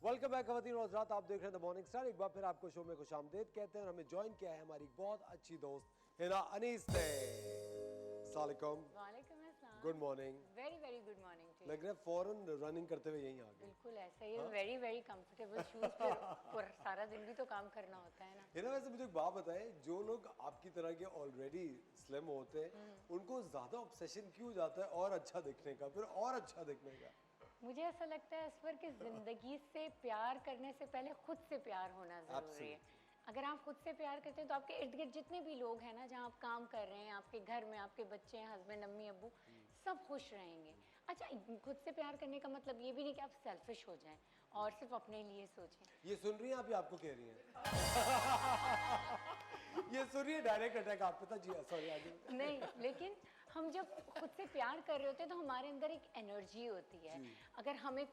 Welcome back खवातीन और हज़रात, आप देख रहे हैं द मॉर्निंग स्टार। एक बार फिर आपको शो में खुशामदीद कहते हैं और हमें ज्वाइन किया है हमारी बहुत अच्छी दोस्त हिना अनीस ने। अस्सलाम वालेकुम। Good morning. Very very good morning to you. लग रहा है फौरन रनिंग करते हुए यहीं आ गए। बिल्कुल ऐसा ही। वेरी वेरी कंफर्टेबल शूज पर सारा दिन भी तो काम करना होता है ना। हिना, वैसे मुझे एक बात बताएं, जो लोग आपकी तरह के ऑलरेडी स्लिम होते हैं उनको ज्यादा ऑब्सेशन क्यों जाता है और अच्छा दिखने का, फिर और अच्छा दिखने का? मुझे ऐसा लगता है असवर कि जिंदगी से प्यार करने से पहले खुद से प्यार होना जरूरी है। Absolutely. अगर आप खुद से प्यार करते हैं तो आपके इर्द गिर्द जितने भी लोग हैं ना, जहाँ आप काम कर रहे हैं, आपके घर में आपके बच्चे हैं, हस्बैंड अम्मी अब्बू, सब खुश रहेंगे। अच्छा, खुद से प्यार करने का मतलब ये भी नहीं कि आप सेल्फिश हो जाएं और सिर्फ अपने लिए सोचें। ये सुन रही हैं आप या आपको कह रही हैं? ये सुन रही है, डायरेक्ट अटैक आप पे था जी। सॉरी, आगे नहीं, लेकिन हम जब खुद से प्यार कर रहे होते हैं तो हमारे अंदर एक एनर्जी होती है। अगर हमें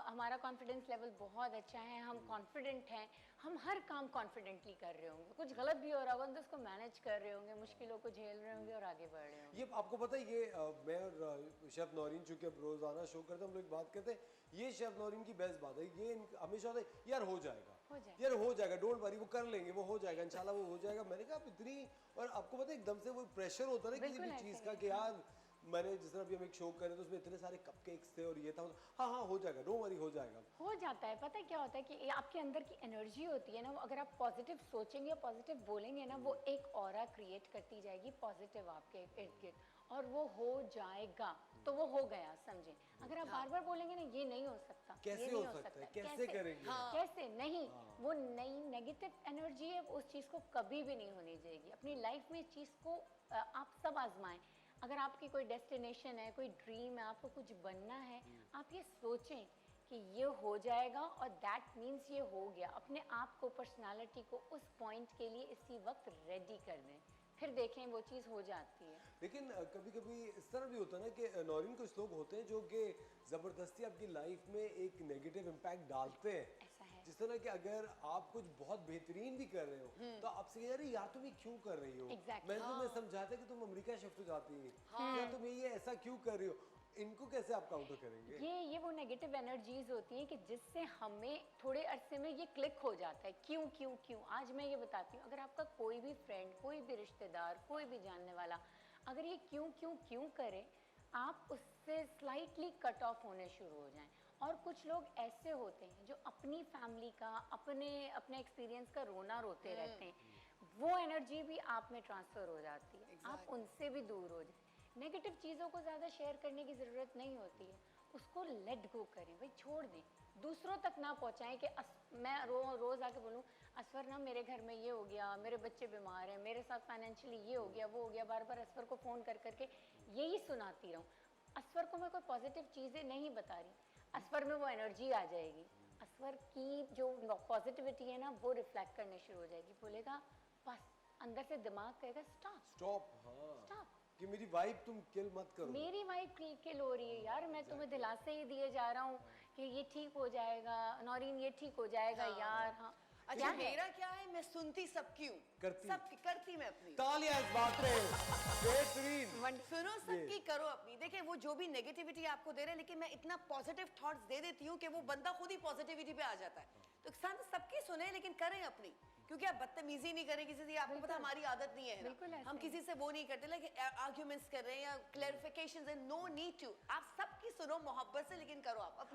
हमारा कॉन्फिडेंस लेवल बहुत अच्छा है, हम कॉन्फिडेंट हैं, हम हर काम कॉन्फिडेंटली कर रहे होंगे, कुछ गलत भी हो रहा होगा तो उसको मैनेज कर रहे होंगे, मुश्किलों को झेल रहे होंगे और आगे बढ़ रहे होंगे। ये आपको पता है, ये मैं और शेफ नौरीन चूंकि अब रोजाना शो करते हैं, हम लोग बात करते हैं, ये शेफ नौरीन की बेस्ट बात है, ये हमेशा होता है यार हो जाएगा, यार हो जाएगा, डोंट वरी, वो कर लेंगे, वो हो जाएगा, इंशाल्लाह वो हो जाएगा। मैंने कहा आप इतनी, और आपको पता है एकदम से वो प्रेशर होता है किसी भी चीज का कि यार मैंने जिस तरह भी हम एक शो कर रहे थे उसमें इतने सारे कपकेक्स थे और ये था, हाँ हाँ हो जाएगा, डोंट वरी, हो जाएगा। हो जाता है। पता है क्या होता है कि ये आपके अंदर की एनर्जी होती है ना, वो अगर आप पॉजिटिव सोचेंगे या पॉजिटिव बोलेंगे ना, वो एक ऑरा क्रिएट करती जाएगी पॉजिटिव आपके इर्द गिर्द, और वो हो जाएगा। तो वो हो गया, समझे। अगर आप बार बार बोलेंगे ना ये नहीं हो सकता, कैसे ये नहीं हो सकता है, कैसे करेंगे? कैसे नहीं, वो नई नेगेटिव एनर्जी है, उस चीज को कभी भी नहीं होने देगी। अपनी लाइफ में इस चीज को आप सब आजमाएं। अगर आपकी कोई डेस्टिनेशन है, कोई ड्रीम है, आपको कुछ बनना है, आप ये सोचें कि ये हो जाएगा और दैट मीन्स ये हो गया। अपने आप को, पर्सनालिटी को उस पॉइंट के लिए इसी वक्त रेडी कर दें, फिर देखें वो चीज़ हो जाती है। लेकिन कभी कभी इस तरह भी होता है ना कि नौरीन, कुछ लोग होते हैं जो कि ज़बरदस्ती आपकी लाइफ में एक नेगेटिव इम्पैक्ट डालते हैं। ऐसा है। जिस तरह कि अगर आप कुछ बहुत बेहतरीन भी कर रहे हो तो आपसे कह रहे यार तुम ये क्यों कर रही हो, मैंने तुम्हें समझाया था कि तुम अमेरिका शिफ्ट हो जाती है, या तुम ये ऐसा क्यों कर रही हो। इनको कैसे आप काउंटर करेंगे? ये वो नेगेटिव एनर्जीज होती हैं कि जिससे हमें थोड़े अरसे में ये क्लिक हो जाता है, क्यों क्यों क्यों। आज मैं ये बताती हूँ, अगर आपका कोई भी फ्रेंड, कोई भी रिश्तेदार, कोई भी जानने वाला अगर ये क्यों क्यों क्यों करे, आप उससे स्लाइटली कट ऑफ होने शुरू हो जाएं। और कुछ लोग ऐसे होते हैं जो अपनी फैमिली का, अपने अपने एक्सपीरियंस का रोना रोते रहते हैं, वो एनर्जी भी आप में ट्रांसफ़र हो जाती है। आप उनसे भी दूर हो जाए। नेगेटिव चीज़ों को ज़्यादा शेयर करने की ज़रूरत नहीं होती है, उसको लेट गो करें, भाई छोड़ दें। दूसरों तक ना पहुंचाएं कि मैं रोज़ आके बोलूँ असफर ना मेरे घर में ये हो गया, मेरे बच्चे बीमार हैं, मेरे साथ फाइनेंशियली ये हो गया, वो हो गया, बार बार असफर को फ़ोन कर करके यही सुनाती रहूँ। असफर को मैं कोई पॉजिटिव चीज़ें नहीं बता रही, असफर में वो एनर्जी आ जाएगी, असफर की जो पॉजिटिविटी है ना वो रिफ्लेक्ट करने शुरू हो जाएगी। बोलेगा बस, अंदर से दिमाग कहेगा स्टॉप स्टॉप, हाँ स्टॉप, कि मेरी वाइफ तुम किल मत करो। मेरी वाइफ किल हो रही है यार, मैं तुम्हें दिलासे ही दिए जा रहा हूँ कि ये ठीक हो जाएगा नौरीन, ये ठीक हो जाएगा यार। हाँ, अच्छा मेरा क्या है, मैं सुनती सबकी हूँ, सबकी करती मैं अपनी। तालियां इस बात पे, बेहतरीन। सुनो सबकी, करो अपनी। देखिए वो जो भी नेगेटिविटी आपको दे रहे हैं, लेकिन मैं इतना पॉजिटिव थॉट्स दे देती हूँ कि वो बंदा खुद ही पॉजिटिविटी पे आ जाता है। तो सबकी सुने लेकिन करें अपनी, क्योंकि आप बदतमीजी नहीं करें किसी से। आपको पता हमारी आदत नहीं है, हम किसी से वो नहीं करते, लाइक आर्ग्यूमेंट्स कर रहे हैं या क्लैरिफिकेशंस, नो नीड टू। आप सबकी सुनो मोहब्बत से, लेकिन करो आप अपनी।